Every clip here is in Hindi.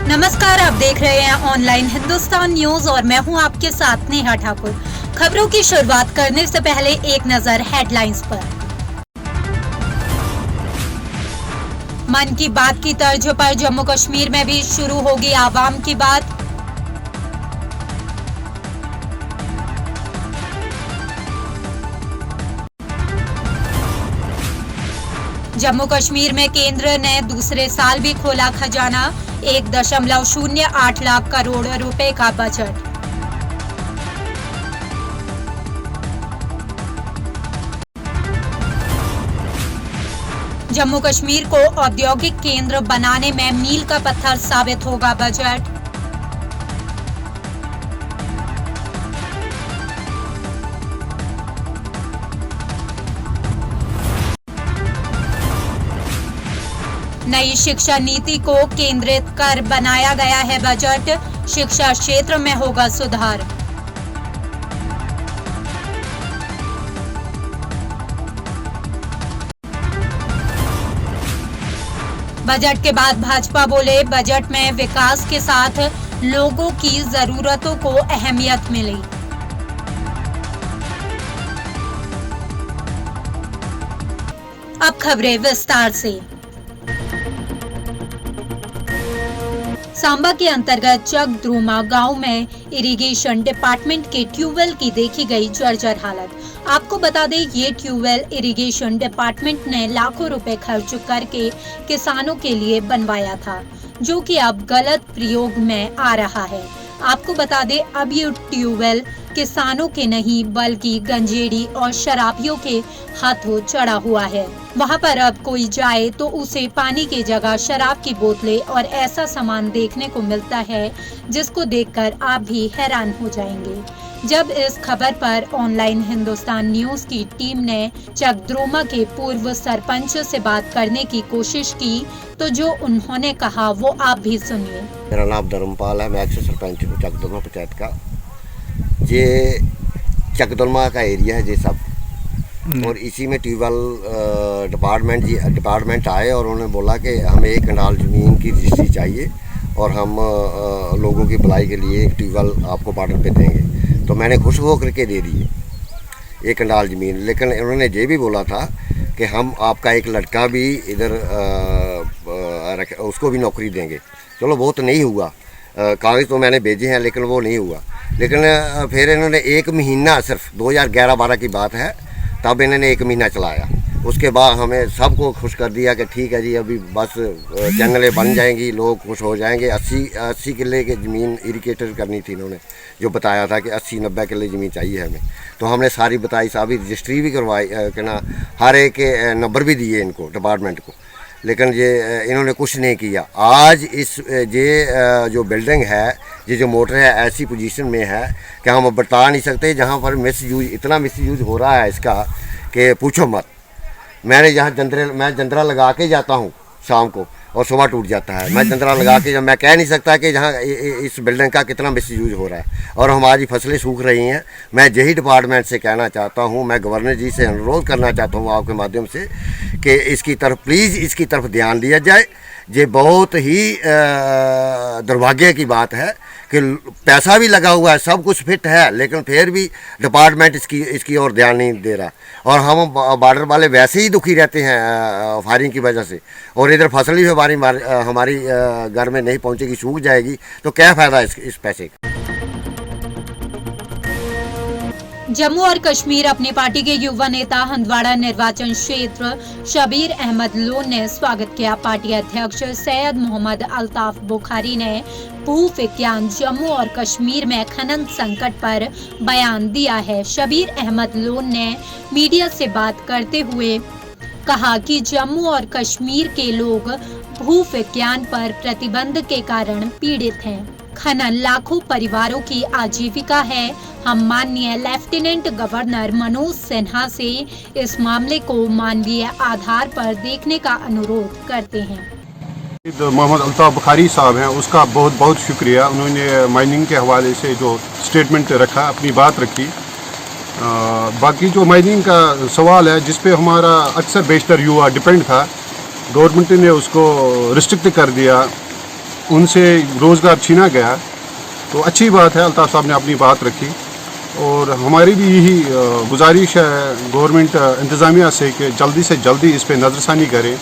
नमस्कार, आप देख रहे हैं ऑनलाइन हिंदुस्तान न्यूज और मैं हूं आपके साथ नेहा ठाकुर। खबरों की शुरुआत करने से पहले एक नजर हेडलाइंस पर। मन की बात की तर्ज पर जम्मू कश्मीर में भी शुरू होगी आवाम की बात। जम्मू कश्मीर में केंद्र ने दूसरे साल भी खोला खजाना, 1.08 लाख करोड़ रुपए का बजट। जम्मू कश्मीर को औद्योगिक केंद्र बनाने में मील का पत्थर साबित होगा बजट। नई शिक्षा नीति को केंद्रित कर बनाया गया है बजट, शिक्षा क्षेत्र में होगा सुधार। बजट के बाद भाजपा बोले, बजट में विकास के साथ लोगों की जरूरतों को अहमियत मिली। अब खबरें विस्तार से। सांबा के अंतर्गत चकद्रुमा गांव में इरिगेशन डिपार्टमेंट के ट्यूबवेल की देखी गई जर्जर हालत। आपको बता दें, ये ट्यूबवेल इरिगेशन डिपार्टमेंट ने लाखों रुपए खर्च करके किसानों के लिए बनवाया था, जो कि अब गलत प्रयोग में आ रहा है। आपको बता दें, अब ये ट्यूबवेल किसानों के नहीं बल्कि गंजेड़ी और शराबियों के हाथों चढ़ा हुआ है। वहां पर अब कोई जाए तो उसे पानी की जगह शराब की बोतलें और ऐसा सामान देखने को मिलता है जिसको देखकर आप भी हैरान हो जाएंगे। जब इस खबर पर ऑनलाइन हिंदुस्तान न्यूज की टीम ने चकद्रुमा के पूर्व सरपंच से बात करने की कोशिश की तो जो उन्होंने कहा वो आप भी सुनिए। मेरा नाम धर्मपाल है, मैं एक्स सरपंच हूँ चकद्रुमा पंचायत का। ये चकद्रुमा का एरिया है ये सब, और इसी में ट्यूबवेल डिपार्टमेंट आए और उन्होंने बोला कि हमें 1 कनाल ज़मीन की रजिस्ट्री चाहिए और हम लोगों की भलाई के लिए एक ट्यूबवेल आपको बॉर्डर पे देंगे। तो मैंने खुश होकर के दे दिए 1 कनाल ज़मीन, लेकिन उन्होंने ये भी बोला था कि हम आपका एक लड़का भी इधर उसको भी नौकरी देंगे। चलो वो तो नहीं हुआ, कागज़ तो मैंने भेजे हैं लेकिन वो नहीं हुआ। लेकिन फिर इन्होंने 1 महीना, सिर्फ 2011-12 की बात है, तब इन्होंने 1 महीना चलाया। उसके बाद हमें सबको खुश कर दिया कि ठीक है जी, अभी बस जंगलें बन जाएंगी, लोग खुश हो जाएंगे। 80 किले की ज़मीन इरिगेटर करनी थी, इन्होंने जो बताया था कि 80-90 किले ज़मीन चाहिए हमें। तो हमने सारी बताई, सारी रजिस्ट्री भी करवाई, कहना हर एक के नंबर भी दिए इनको डिपार्टमेंट को, लेकिन ये इन्होंने कुछ नहीं किया। आज ये जो बिल्डिंग है, ये जो मोटर है, ऐसी पोजीशन में है कि हम बता नहीं सकते। जहाँ पर इतना मिसयूज हो रहा है इसका कि पूछो मत। मैं जंतरा लगा के जाता हूँ शाम को और सुबह टूट जाता है। मैं जंतरा लगा के मैं कह नहीं सकता कि जहाँ इस बिल्डिंग का कितना मिसयूज हो रहा है और हमारी फसलें सूख रही हैं। मैं यही डिपार्टमेंट से कहना चाहता हूँ, मैं गवर्नर जी से अनुरोध करना चाहता हूँ आपके माध्यम से कि इसकी तरफ प्लीज़ इसकी तरफ ध्यान दिया जाए। ये बहुत ही दुर्भाग्य की बात है कि पैसा भी लगा हुआ है, सब कुछ फिट है, लेकिन फिर भी डिपार्टमेंट इसकी ओर ध्यान नहीं दे रहा। और हम बॉर्डर वाले वैसे ही दुखी रहते हैं फायरिंग की वजह से, और इधर फसल भी हमारी घर में नहीं पहुंचेगी, सूख जाएगी, तो क्या फ़ायदा इस पैसे का। जम्मू और कश्मीर अपनी पार्टी के युवा नेता हंदवाड़ा निर्वाचन क्षेत्र शबीर अहमद लोन ने स्वागत किया। पार्टी अध्यक्ष सैयद मोहम्मद अल्ताफ बुखारी ने भूविज्ञान जम्मू और कश्मीर में खनन संकट पर बयान दिया है। शबीर अहमद लोन ने मीडिया से बात करते हुए कहा कि जम्मू और कश्मीर के लोग भूविज्ञान पर प्रतिबंध के कारण पीड़ित हैं। खनन लाखों परिवारों की आजीविका है। हम माननीय लेफ्टिनेंट गवर्नर मनोज सिन्हा से इस मामले को मानवीय आधार पर देखने का अनुरोध करते हैं। मोहम्मद अल्ताफ बुखारी साहब हैं, उसका बहुत बहुत शुक्रिया। उन्होंने माइनिंग के हवाले से जो स्टेटमेंट रखा, अपनी बात रखी। बाकी जो माइनिंग का सवाल है जिस पे हमारा अक्सर बेशतर युवा डिपेंड था, गवर्नमेंट ने उसको रिस्ट्रिक्ट कर दिया। उनसे रोज़गार छीना गया, तो अच्छी बात है अल्ताफ़ साहब ने अपनी बात रखी। और हमारी भी यही गुजारिश है गवर्नमेंट इंतज़ामिया से कि जल्दी से जल्दी इस पर नज़रसानी करे।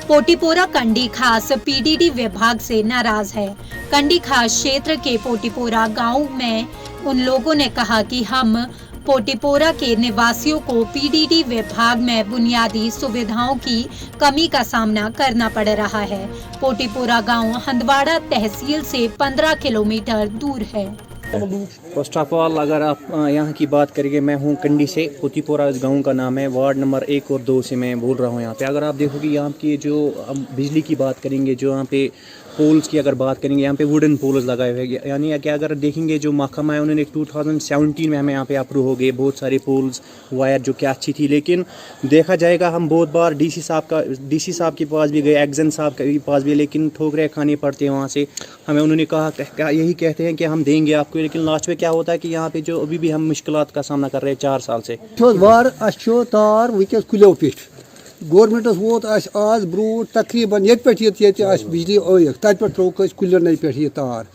पोटीपोरा कंडी खास पीडीडी विभाग से नाराज है। कंडी खास क्षेत्र के पोटीपोरा गांव में उन लोगों ने कहा कि हम पोटीपोरा के निवासियों को पीडीडी विभाग में बुनियादी सुविधाओं की कमी का सामना करना पड़ रहा है। पोटीपोरा गांव हंदवाड़ा तहसील से 15 किलोमीटर दूर है। फर्स्ट ऑफ ऑल अगर आप यहाँ की बात करेंगे, मैं हूँ कंडी से, पोतीपोरा इस गांव का नाम है, वार्ड नंबर 1 और 2 से मैं बोल रहा हूँ। यहाँ पे अगर आप देखोगे यहाँ की जो हम बिजली की बात करेंगे, जो यहाँ पे पोल्स की अगर बात करेंगे, यहाँ पे वुडन पोल्स लगाए हुए हैं, यानी कि अगर देखेंगे जो महकमा है उन्होंने 2017 में हमें यहाँ पे अप्रूव हो गए बहुत सारे पोल्स वायर जो कि अच्छी थी। लेकिन देखा जाएगा हम बहुत बार डीसी साहब के पास भी गए, एक्जन साहब के पास भी, लेकिन ठोकरें खानी पड़ती हैं वहाँ से। हमें उन्होंने कहा यही कहते हैं कि हम देंगे आपको, लेकिन लास्ट में क्या होता है कि यहाँ पे जो अभी भी हम मुश्किलात का सामना कर रहे हैं 4 साल से। तार वस कुलो पे गवर्नमेंटस वोत आज ब्रूट तकरीबन ये बिजली तत पे त्रोक कुलन पे यह तार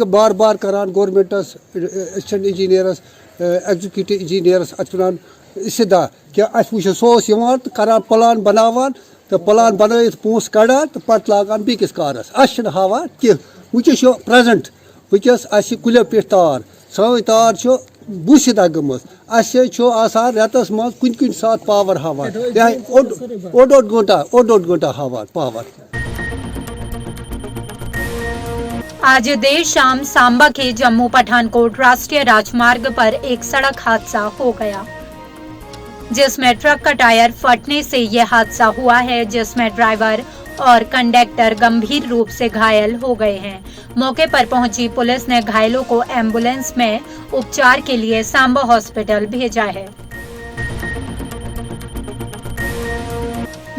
बार बार करान governments assistant engineers executive engineers वन इस्तदा कि वो सोस करान प्लान बनावान तो प्लान बन पोस कड़ान तो पत लागान बेकिस कारस हावान कह वस प्रेजेंट वस कुलो पे तार सन तार बुसित गम रेतस मज कुन साथ पावर हावान ओड घंटा हावान पावर। आज देर शाम सांबा के जम्मू पठानकोट राष्ट्रीय राजमार्ग पर एक सड़क हादसा हो गया, जिसमें ट्रक का टायर फटने से यह हादसा हुआ है, जिसमें ड्राइवर और कंडक्टर गंभीर रूप से घायल हो गए हैं। मौके पर पहुंची पुलिस ने घायलों को एम्बुलेंस में उपचार के लिए सांबा हॉस्पिटल भेजा है।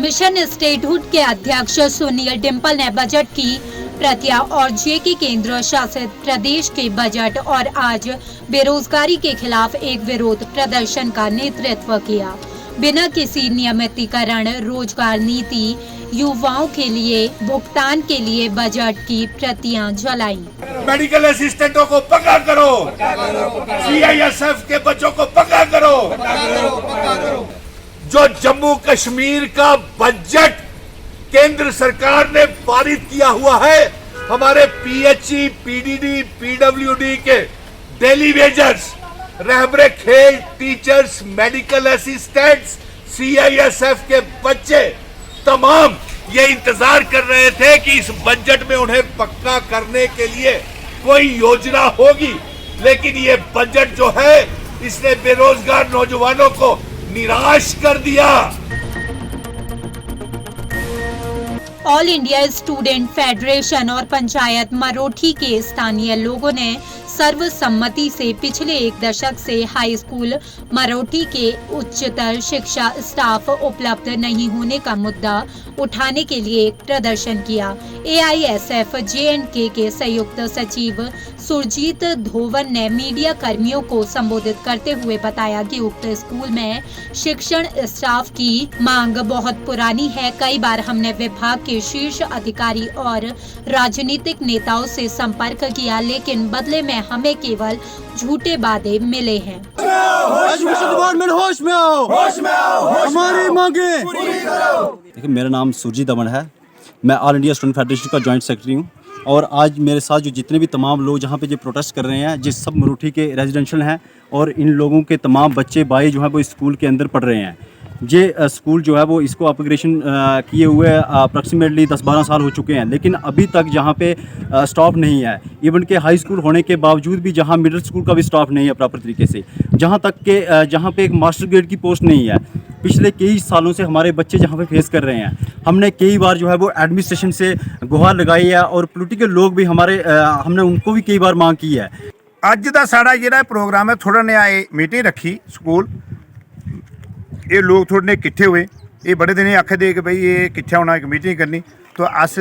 मिशन स्टेटहुड के अध्यक्ष सुनील डिम्पल ने बजट की प्रतियां और जेके केंद्र शासित प्रदेश के बजट और आज बेरोजगारी के खिलाफ एक विरोध प्रदर्शन का नेतृत्व किया। बिना किसी नियमितीकरण रोजगार नीति, युवाओं के लिए भुगतान के लिए बजट की प्रतियां जलाई। मेडिकल असिस्टेंटों को पक्का करो, सीआईएसएफ के बच्चों को पक्का करो। जो जम्मू कश्मीर का बजट केंद्र सरकार ने पारित किया हुआ है, हमारे पीएचई, पीडीडी, पीडब्ल्यूडी के डेली वेजर्स, रहबरे खेल, टीचर्स, मेडिकल असिस्टेंट्स, सीआईएसएफ के बच्चे तमाम ये इंतजार कर रहे थे कि इस बजट में उन्हें पक्का करने के लिए कोई योजना होगी। लेकिन ये बजट जो है इसने बेरोजगार नौजवानों को निराश कर दिया। ऑल इंडिया स्टूडेंट फेडरेशन और पंचायत मरोठी के स्थानीय लोगों ने सर्वसम्मति से पिछले 1 दशक से हाई स्कूल मरोठी के उच्चतर शिक्षा स्टाफ उपलब्ध नहीं होने का मुद्दा उठाने के लिए एक प्रदर्शन किया। एआईएसएफ जेएंडके के संयुक्त सचिव सुरजीत धोवन ने मीडिया कर्मियों को संबोधित करते हुए बताया कि उक्त स्कूल में शिक्षण स्टाफ की मांग बहुत पुरानी है। कई बार हमने विभाग के शीर्ष अधिकारी और राजनीतिक नेताओं से संपर्क किया, लेकिन बदले में हमें केवल झूठे वादे मिले हैं। होश में आओ, हमारी मांगे पूरी करो। देखिए, मेरा नाम सुरजीत दमन है, मैं ऑल इंडिया स्टूडेंट फेडरेशन का जॉइंट सेक्रेटरी हूँ। और आज मेरे साथ जो जितने भी तमाम लोग जहाँ पे जो प्रोटेस्ट कर रहे हैं, जिस सब मरोठी के रेजिडेंशियल हैं और इन लोगों के तमाम बच्चे भाई जो है वो स्कूल के अंदर पढ़ रहे हैं। ये स्कूल जो है वो इसको अपग्रेडेशन किए हुए अप्रॉक्सीमेटली 10-12 साल हो चुके हैं, लेकिन अभी तक जहाँ पे स्टाफ नहीं है। इवन के हाई स्कूल होने के बावजूद भी जहाँ मिडिल स्कूल का भी स्टाफ नहीं है प्रॉपर तरीके से, जहाँ तक के जहाँ पे एक मास्टर ग्रेड की पोस्ट नहीं है। पिछले कई सालों से हमारे बच्चे जहाँ पे फेस कर रहे हैं। हमने कई बार जो है वो एडमिनिस्ट्रेशन से गुहार लगाई है और पॉलिटिकल लोग भी हमने उनको भी कई बार मांग की है। ਅੱਜ ਦਾ ਸਾਡਾ ਜਿਹੜਾ प्रोग्राम है, थोड़ा ने आए मीटिंग रखी स्कूल, ये लोग थोड़े ने इकट्ठे हुए, ये बड़े दिन आखे दे कि भाई ये इकट्ठे होना, एक मीटिंग करनी। तो अस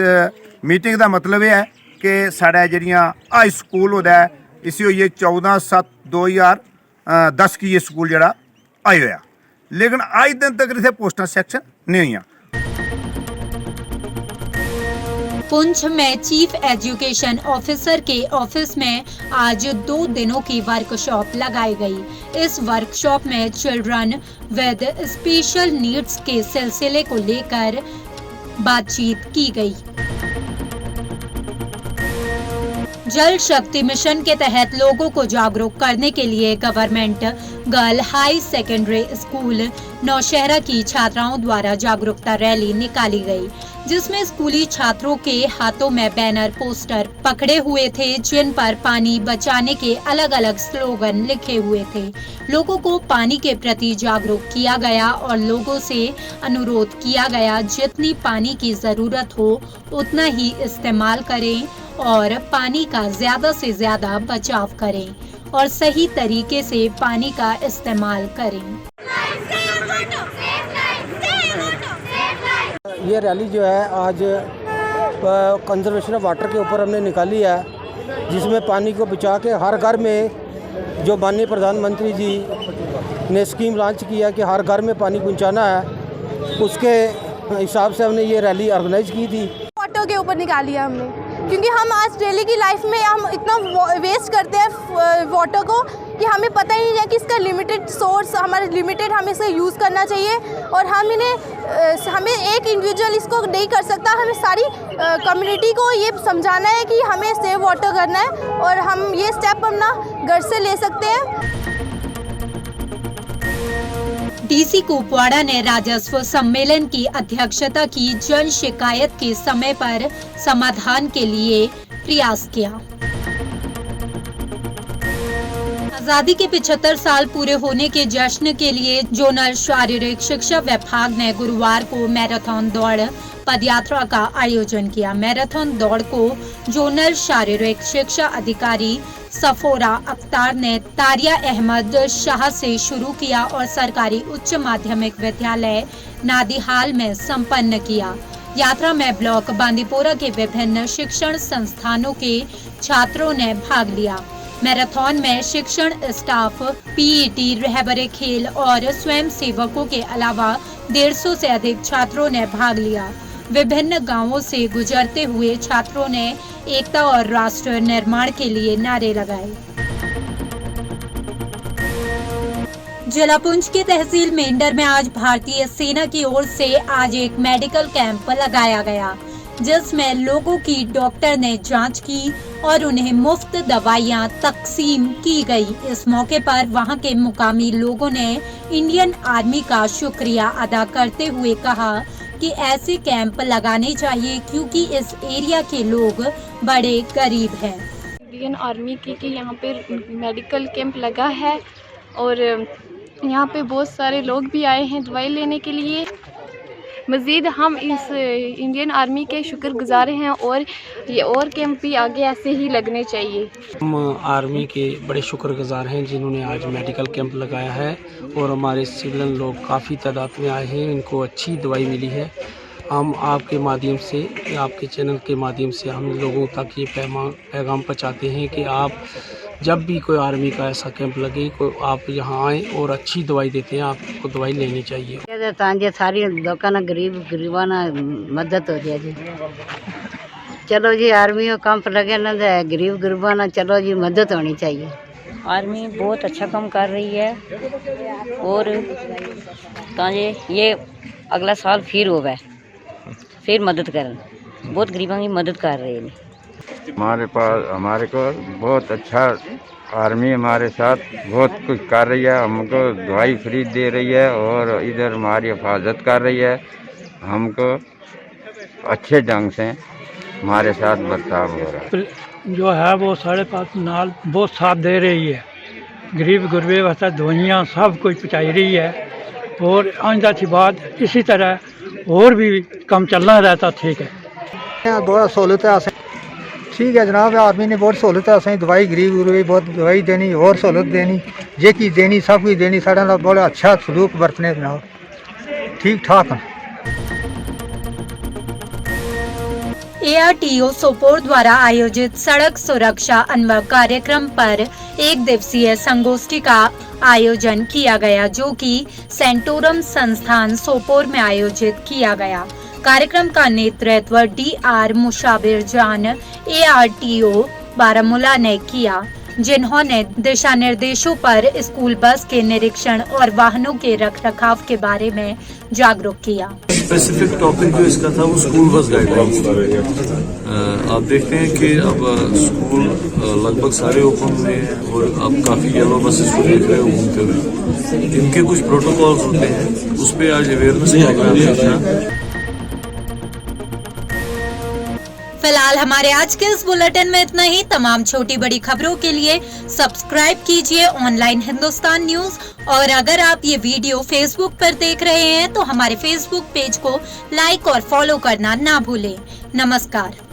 मीटिंग का मतलब यह है कि साढ़ा जड़ियाँ हाई स्कूल होता है इसी हुई है 14/7/2010 की ये स्कूल जरा आई हुआ, लेकिन आज दिन तक इतने पोस्टां सैक्शन नहीं हुई। पुंछ में चीफ एजुकेशन ऑफिसर के ऑफिस में आज 2 दिनों की वर्कशॉप लगाई गई। इस वर्कशॉप में चिल्ड्रन विद स्पेशल नीड्स के सिलसिले को लेकर बातचीत की गई। जल शक्ति मिशन के तहत लोगों को जागरूक करने के लिए government girl high secondary school Nowshera की छात्राओं द्वारा जागरूकता रैली निकाली गई, जिसमें स्कूली छात्रों के हाथों में बैनर पोस्टर पकड़े हुए थे, जिन पर पानी बचाने के अलग अलग स्लोगन लिखे हुए थे। लोगों को पानी के प्रति जागरूक किया गया और लोगों से अनुरोध किया गया जितनी पानी की जरूरत हो उतना ही इस्तेमाल करें और पानी का ज्यादा से ज्यादा बचाव करें और सही तरीके से पानी का इस्तेमाल करें। ये रैली जो है आज कंजर्वेशन ऑफ वाटर के ऊपर हमने निकाली है, जिसमें पानी को बचा के हर घर में जो माननीय प्रधानमंत्री जी ने स्कीम लॉन्च की है कि हर घर में पानी पहुंचाना है, उसके हिसाब से हमने ये रैली ऑर्गेनाइज की थी। वाटर के ऊपर निकाली है हमने, क्योंकि हम आज डेली की लाइफ में हम इतना वेस्ट करते हैं वाटर को कि हमें पता ही नहीं है कि इसका लिमिटेड सोर्स हमारे लिमिटेड, हमें इसे यूज़ करना चाहिए और हमें एक इंडिविजुअल इसको नहीं कर सकता, हमें सारी कम्युनिटी को ये समझाना है कि हमें सेव वाटर करना है और हम ये स्टेप अपना घर से ले सकते हैं। डीसी कुपवाड़ा ने राजस्व सम्मेलन की अध्यक्षता की। जन शिकायत के समय पर समाधान के लिए प्रयास किया। आजादी के 75 साल पूरे होने के जश्न के लिए जोनल शारीरिक शिक्षा विभाग ने गुरुवार को मैराथन दौड़ पदयात्रा का आयोजन किया। मैराथन दौड़ को जोनल शारीरिक शिक्षा अधिकारी सफोरा अख्तार ने तारिया अहमद शाह से शुरू किया और सरकारी उच्च माध्यमिक विद्यालय नादिहाल में संपन्न किया। यात्रा में ब्लॉक बांदीपोरा के विभिन्न शिक्षण संस्थानों के छात्रों ने भाग लिया। मैराथन में शिक्षण स्टाफ, पीईटी, रहबरे खेल और स्वयं सेवकों के अलावा 150 से अधिक छात्रों ने भाग लिया। विभिन्न गांवों से गुजरते हुए छात्रों ने एकता और राष्ट्र निर्माण के लिए नारे लगाए। जिला पुंछ की तहसील मेंढर में आज भारतीय सेना की ओर से आज एक मेडिकल कैंप लगाया गया, जिसमें लोगों की डॉक्टर ने जांच की और उन्हें मुफ्त दवाइयां तकसीम की गई। इस मौके पर वहां के मुकामी लोगों ने इंडियन आर्मी का शुक्रिया अदा करते हुए कहा कि ऐसे कैंप लगाने चाहिए क्योंकि इस एरिया के लोग बड़े गरीब हैं। इंडियन आर्मी की यहाँ पे मेडिकल कैंप लगा है और यहाँ पे बहुत सारे लोग भी आए हैं दवाई लेने के लिए। मज़ीद हम इस इंडियन आर्मी के शुक्रगुजार हैं और ये और कैंप भी आगे ऐसे ही लगने चाहिए। हम आर्मी के बड़े शुक्रगुजार हैं जिन्होंने आज मेडिकल कैंप लगाया है और हमारे सिविलियन लोग काफ़ी तादाद में आए हैं, इनको अच्छी दवाई मिली है। हम आपके माध्यम से, आपके चैनल के माध्यम से हम लोगों तक ये पैगाम पहुँचाते हैं कि आप जब भी कोई आर्मी का ऐसा कैंप लगे आप यहाँ आएँ और अच्छी दवाई देते हैं, आपको दवाई लेनी चाहिए। तांजे सारी दुकान गरीबाना मदद हो जाए जी। चलो जी आर्मी का कैंप लगे ना, गरीबाना चलो जी मदद होनी चाहिए। आर्मी बहुत अच्छा काम कर रही है और तांजे ये अगला साल फिर होगा, फिर मदद करें, बहुत गरीबों की मदद कर रहे हैं। हमारे को बहुत अच्छा आर्मी हमारे साथ बहुत कुछ कर रही है, हमको दवाई फ्री दे रही है और इधर हमारी हिफाजत कर रही है। हमको अच्छे ढंग से हमारे साथ बर्ताव हो रहा है। जो है वो साढ़े पाँच नाल बहुत साथ दे रही है, गरीब गुरबे वास्ते दवाइयाँ सब कुछ पहुँचाई रही है और आइंदा की बात इसी तरह और भी काम चलना रहता। ठीक है, बहुत सहूलत है, ठीक है जनाब। आर्मी ने बहुत सहूलत है, असें दवाई गरीब गुरबे बहुत दवाई देनी और सहूलत देनी, जे की देनी सब कुछ देनी, साढ़े नाल बड़ा अच्छा सलूक बरतने जनाब, ठीक ठाक है। ARTO सोपोर द्वारा आयोजित सड़क सुरक्षा अन्वय कार्यक्रम पर 1 दिवसीय संगोष्ठी का आयोजन किया गया, जो कि सेंटोरम संस्थान सोपोर में आयोजित किया गया। कार्यक्रम का नेतृत्व DR मुशाबिर जान ARTO बारामूला ने किया, जिन्होंने दिशा निर्देशों पर स्कूल बस के निरीक्षण और वाहनों के रखरखाव के बारे में जागरूक किया। स्पेसिफिक टॉपिक जो इसका था वो स्कूल बस गाइडलाइंस। आप देखते हैं कि अब स्कूल लगभग सारे ओपन हुए हैं और अब काफ़ी येलो बसेस को देख रहे हो घूमते हुए। इनके कुछ प्रोटोकॉल्स होते हैं, उस पर आज अवेयरनेस प्रोग्राम था। फिलहाल हमारे आज के इस बुलेटिन में इतना ही। तमाम छोटी बड़ी खबरों के लिए सब्सक्राइब कीजिए ऑनलाइन हिंदुस्तान न्यूज, और अगर आप ये वीडियो फेसबुक पर देख रहे हैं तो हमारे फेसबुक पेज को लाइक और फॉलो करना ना भूलें। नमस्कार।